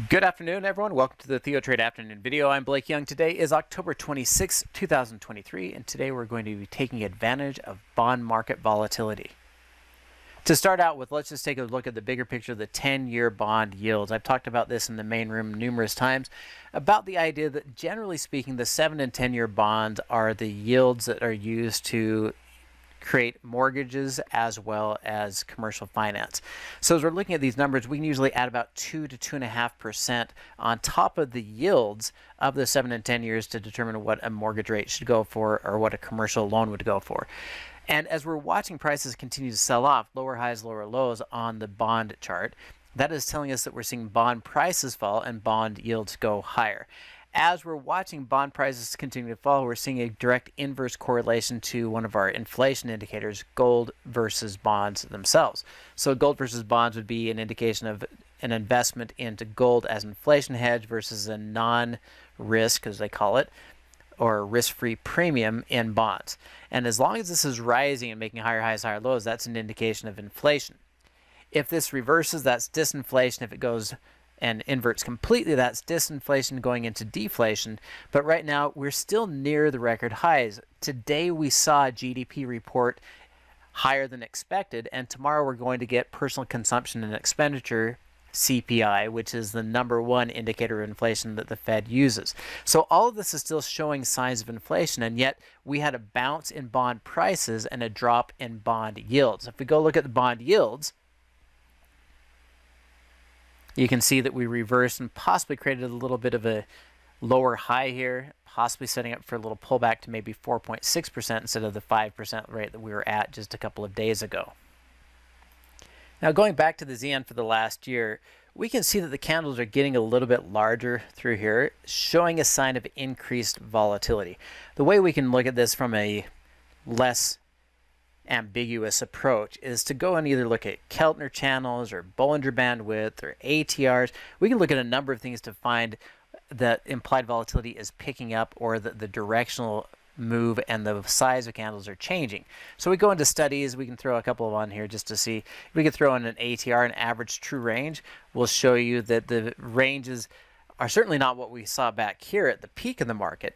Good afternoon, everyone. Welcome to the TheoTRADE afternoon video. I'm Blake Young. Today is October 26, 2023, and today we're going to be taking advantage of bond market volatility. To start out with, let's just take a look at the bigger picture of the 10-year bond yields. I've talked about this in the main room numerous times, about the idea that generally speaking, the 7 and 10-year bonds are the yields that are used to create mortgages as well as commercial finance. So as we're looking at these numbers, we can usually add about 2 to 2.5% on top of the yields of the 7 and 10 years to determine what a mortgage rate should go for or what a commercial loan would go for. And as we're watching prices continue to sell off, lower highs, lower lows on the bond chart, that is telling us that we're seeing bond prices fall and bond yields go higher. As we're watching bond prices continue to fall, we're seeing a direct inverse correlation to one of our inflation indicators, gold versus bonds themselves. So gold versus bonds would be an indication of an investment into gold as inflation hedge versus a non-risk, as they call it, or risk-free premium in bonds. And as long as this is rising and making higher highs, higher lows, that's an indication of inflation. If this reverses, that's disinflation. If it goes and inverts completely, that's disinflation going into deflation. But right now, we're still near the record highs. Today, we saw a GDP report higher than expected, and tomorrow we're going to get personal consumption and expenditure, CPI, which is the #1 indicator of inflation that the Fed uses. So all of this is still showing signs of inflation, and yet we had a bounce in bond prices and a drop in bond yields. If we go look at the bond yields, you can see that we reversed and possibly created a little bit of a lower high here, possibly setting up for a little pullback to maybe 4.6% instead of the 5% rate that we were at just a couple of days ago. Now going back to the ZN for the last year, we can see that the candles are getting a little bit larger through here, showing a sign of increased volatility. The way we can look at this from a less ambiguous approach is to go and either look at Keltner channels or Bollinger Band width or ATRs. We can look at a number of things to find that implied volatility is picking up or that the directional move and the size of candles are changing. So we go into studies, we can throw a couple of on here just to see. We can throw in an ATR, an average true range. We'll show you that the ranges are certainly not what we saw back here at the peak of the market,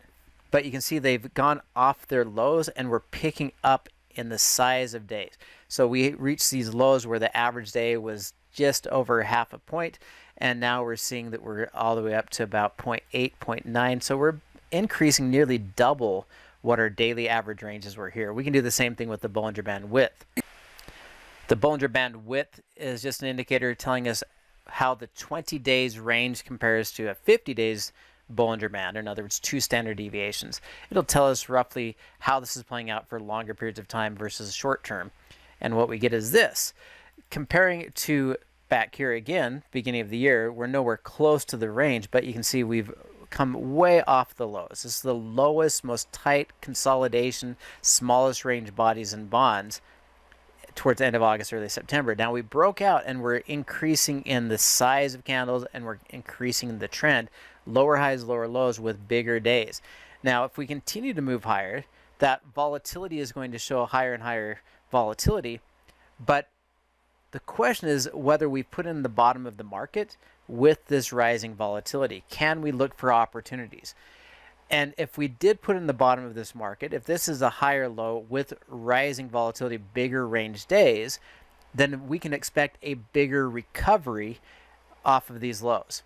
but you can see they've gone off their lows and we're picking up in the size of days. So we reached these lows where the average day was just over half a point, and now we're seeing that we're all the way up to about 0.8, 0.9. So we're increasing nearly double what our daily average ranges were here. We can do the same thing with the Bollinger Band width. The Bollinger Band width is just an indicator telling us how the 20 days range compares to a 50 days Bollinger Band, or in other words, 2 standard deviations. It'll tell us roughly how this is playing out for longer periods of time versus short term. And what we get is this. Comparing it to back here again, beginning of the year, we're nowhere close to the range, but you can see we've come way off the lows. This is the lowest, most tight consolidation, smallest range bodies and bonds towards the end of August, early September. Now we broke out and we're increasing in the size of candles and we're increasing the trend. Lower highs, lower lows with bigger days. Now, if we continue to move higher, that volatility is going to show higher and higher volatility. But the question is whether we put in the bottom of the market with this rising volatility. Can we look for opportunities? And if we did put in the bottom of this market, if this is a higher low with rising volatility, bigger range days, then we can expect a bigger recovery off of these lows.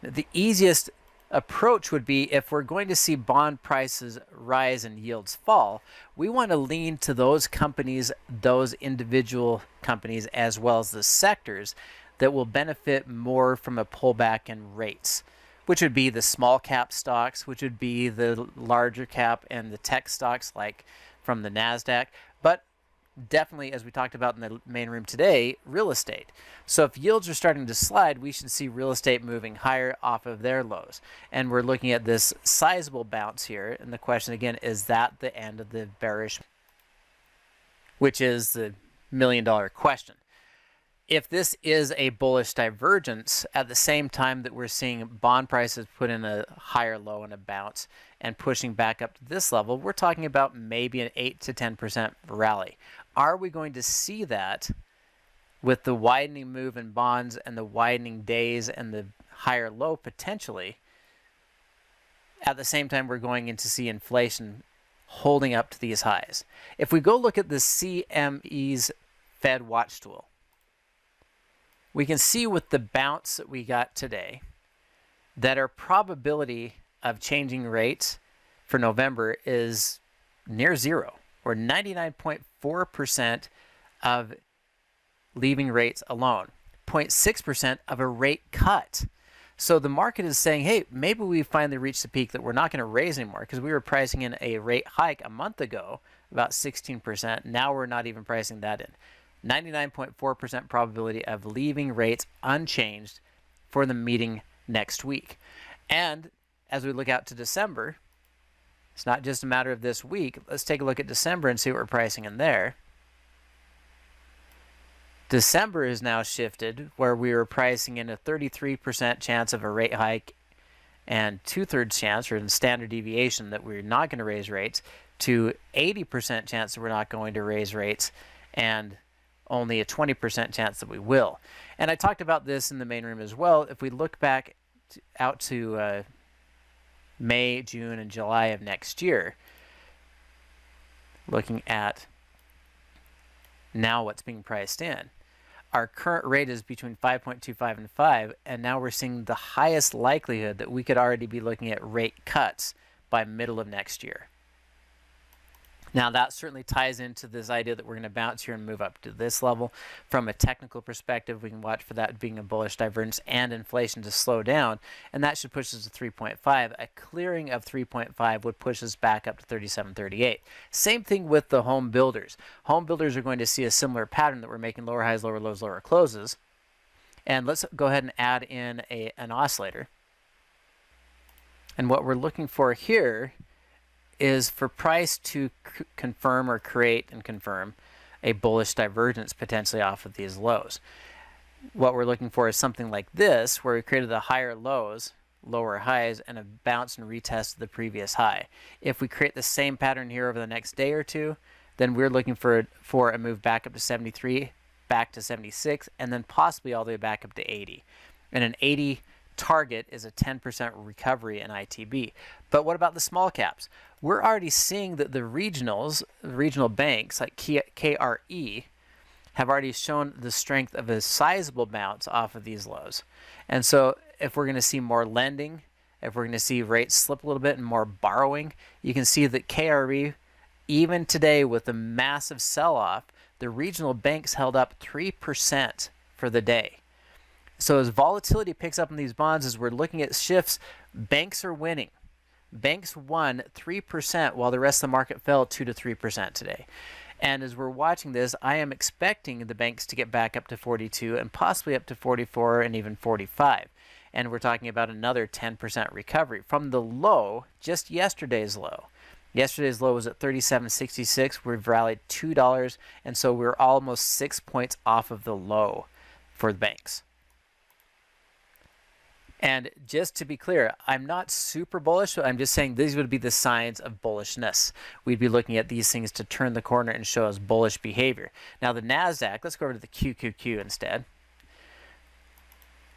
The easiest approach would be, if we're going to see bond prices rise and yields fall, we want to lean to those companies, those individual companies, as well as the sectors that will benefit more from a pullback in rates, which would be the small cap stocks, which would be the larger cap and the tech stocks like from the Nasdaq, but definitely, as we talked about in the main room today, real estate. So if yields are starting to slide, we should see real estate moving higher off of their lows. And we're looking at this sizable bounce here. And the question again, is that the end of the bearish, which is the million-dollar question. If this is a bullish divergence at the same time that we're seeing bond prices put in a higher low and a bounce and pushing back up to this level, we're talking about maybe an 8 to 10% rally. Are we going to see that with the widening move in bonds and the widening days and the higher low potentially, at the same time we're going in to see inflation holding up to these highs. If we go look at the CME's Fed Watch tool, we can see with the bounce that we got today that our probability of changing rates for November is near zero, or 99.4% of leaving rates alone, 0.6% of a rate cut. So the market is saying, hey, maybe we finally reached the peak that we're not going to raise anymore, because we were pricing in a rate hike a month ago, about 16%. Now we're not even pricing that in. 99.4% probability of leaving rates unchanged for the meeting next week. And as we look out to December, it's not just a matter of this week. Let's take a look at December and see what we're pricing in there. December is now shifted, where we were pricing in a 33% chance of a rate hike and 2/3 chance, or in standard deviation, that we're not going to raise rates, to 80% chance that we're not going to raise rates, and only a 20% chance that we will. And I talked about this in the main room as well. If we look back out to May, June, and July of next year, looking at now what's being priced in, our current rate is between 5.25 and 5, and now we're seeing the highest likelihood that we could already be looking at rate cuts by middle of next year. Now that certainly ties into this idea that we're going to bounce here and move up to this level. From a technical perspective, we can watch for that being a bullish divergence and inflation to slow down, and that should push us to 3.5. A clearing of 3.5 would push us back up to 37.38. Same thing with the home builders. Home builders are going to see a similar pattern, that we're making lower highs, lower lows, lower closes. And let's go ahead and add in an oscillator. And what we're looking for here is for price to confirm or create and confirm a bullish divergence potentially off of these lows. What we're looking for is something like this, where we created the higher lows, lower highs, and a bounce and retest of the previous high. If we create the same pattern here over the next day or two, then we're looking for a move back up to 73, back to 76, and then possibly all the way back up to 80. And an 80 target is a 10% recovery in ITB. But what about the small caps? We're already seeing that the regional banks like KRE, have already shown the strength of a sizable bounce off of these lows. And so if we're going to see more lending, if we're going to see rates slip a little bit and more borrowing, you can see that KRE, even today with the massive sell-off, the regional banks held up 3% for the day. So as volatility picks up in these bonds, as we're looking at shifts, banks are winning. Banks won 3% while the rest of the market fell 2 to 3% today. And as we're watching this, I am expecting the banks to get back up to 42 and possibly up to 44 and even 45. And we're talking about another 10% recovery from the low, just yesterday's low. Yesterday's low was at 37.66. We've rallied $2, and so we're almost 6 points off of the low for the banks. And just to be clear, I'm not super bullish, but I'm just saying these would be the signs of bullishness. We'd be looking at these things to turn the corner and show us bullish behavior. Now the Nasdaq, let's go over to the QQQ instead.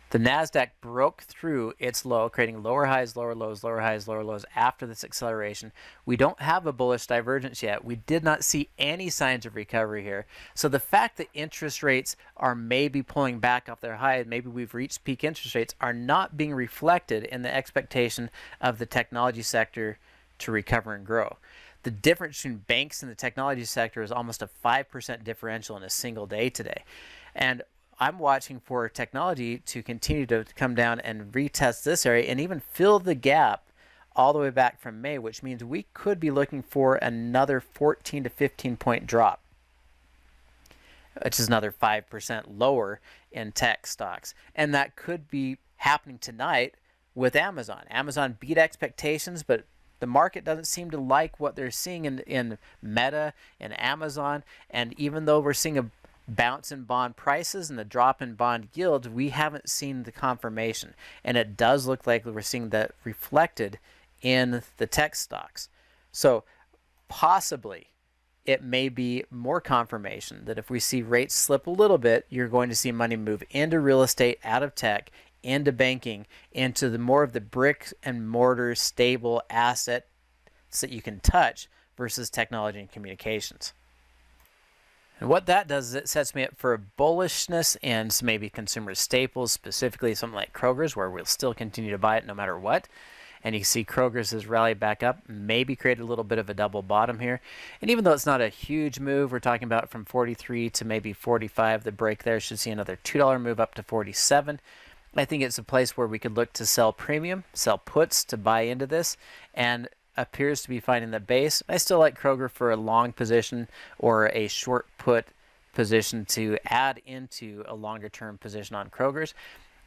The Nasdaq broke through its low, creating lower highs, lower lows, lower highs, lower lows after this acceleration. We don't have a bullish divergence yet. We did not see any signs of recovery here. So the fact that interest rates are maybe pulling back off their high, maybe we've reached peak interest rates, are not being reflected in the expectation of the technology sector to recover and grow. The difference between banks and the technology sector is almost a 5% differential in a single day today. And I'm watching for technology to continue to come down and retest this area and even fill the gap all the way back from May, which means we could be looking for another 14 to 15 point drop, which is another 5% lower in tech stocks. And that could be happening tonight with Amazon. Amazon beat expectations, but the market doesn't seem to like what they're seeing in Meta and Amazon. And even though we're seeing a bounce in bond prices and the drop in bond yields, we haven't seen the confirmation. And it does look like we're seeing that reflected in the tech stocks. So possibly it may be more confirmation that if we see rates slip a little bit, you're going to see money move into real estate, out of tech, into banking, into the more of the brick and mortar stable assets that you can touch versus technology and communications. And what that does is it sets me up for a bullishness in maybe consumer staples, specifically something like Kroger's, where we'll still continue to buy it no matter what. And you can see Kroger's has rallied back up, maybe created a little bit of a double bottom here. And even though it's not a huge move, we're talking about from 43 to maybe 45, the break there should see another $2 move up to 47. I think it's a place where we could look to sell premium, sell puts to buy into this, and appears to be finding the base. I still like Kroger for a long position or a short put position to add into a longer term position on Kroger's.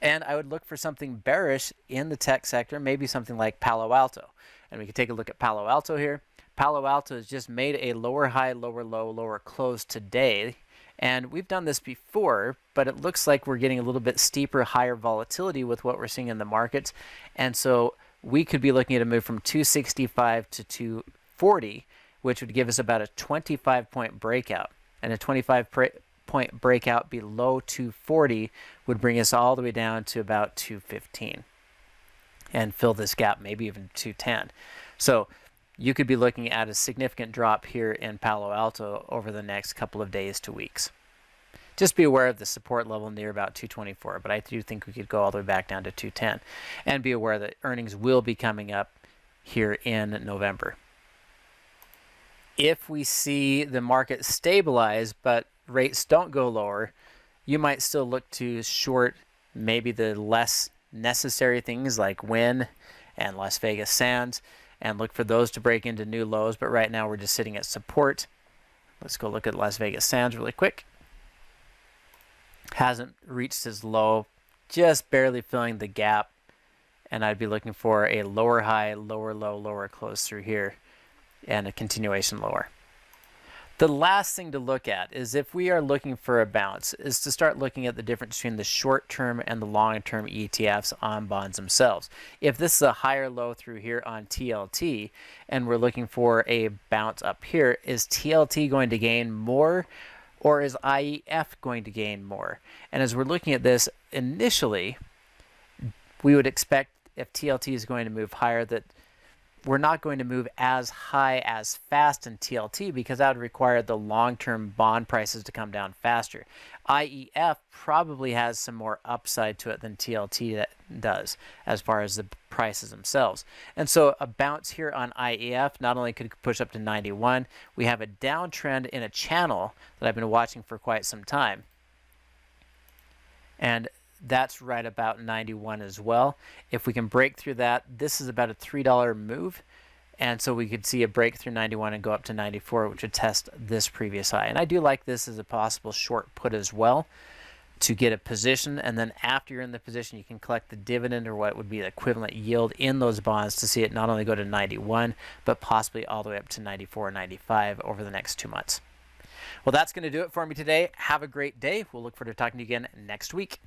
And I would look for something bearish in the tech sector, maybe something like Palo Alto. And we can take a look at Palo Alto here. Palo Alto has just made a lower high, lower low, lower close today. And we've done this before, but it looks like we're getting a little bit steeper, higher volatility with what we're seeing in the markets. And so we could be looking at a move from 265 to 240, which would give us about a 25-point breakout. And a 25-point breakout below 240 would bring us all the way down to about 215 and fill this gap, maybe even 210. So you could be looking at a significant drop here in Palo Alto over the next couple of days to weeks. Just be aware of the support level near about 224, but I do think we could go all the way back down to 210. And be aware that earnings will be coming up here in November. If we see the market stabilize, but rates don't go lower, you might still look to short maybe the less necessary things like Wynn and Las Vegas Sands, and look for those to break into new lows. But right now we're just sitting at support. Let's go look at Las Vegas Sands really quick. Hasn't reached his low, just barely filling the gap, and I'd be looking for a lower high, lower low, lower close through here, and a continuation lower. The last thing to look at is if we are looking for a bounce, is to start looking at the difference between the short-term and the long-term ETFs on bonds themselves. If this is a higher low through here on TLT, and we're looking for a bounce up here, is TLT going to gain more, or is IEF going to gain more? And as we're looking at this initially, we would expect if TLT is going to move higher that we're not going to move as high as fast in TLT because that would require the long-term bond prices to come down faster. IEF probably has some more upside to it than TLT does as far as the prices themselves. And so a bounce here on IEF not only could push up to 91, we have a downtrend in a channel that I've been watching for quite some time. And that's right about 91 as well. If we can break through that, this is about a $3 move. And so we could see a break through 91 and go up to 94, which would test this previous high. And I do like this as a possible short put as well to get a position. And then after you're in the position, you can collect the dividend or what would be the equivalent yield in those bonds to see it not only go to 91, but possibly all the way up to 94 or 95 over the next 2 months. Well, that's going to do it for me today. Have a great day. We'll look forward to talking to you again next week.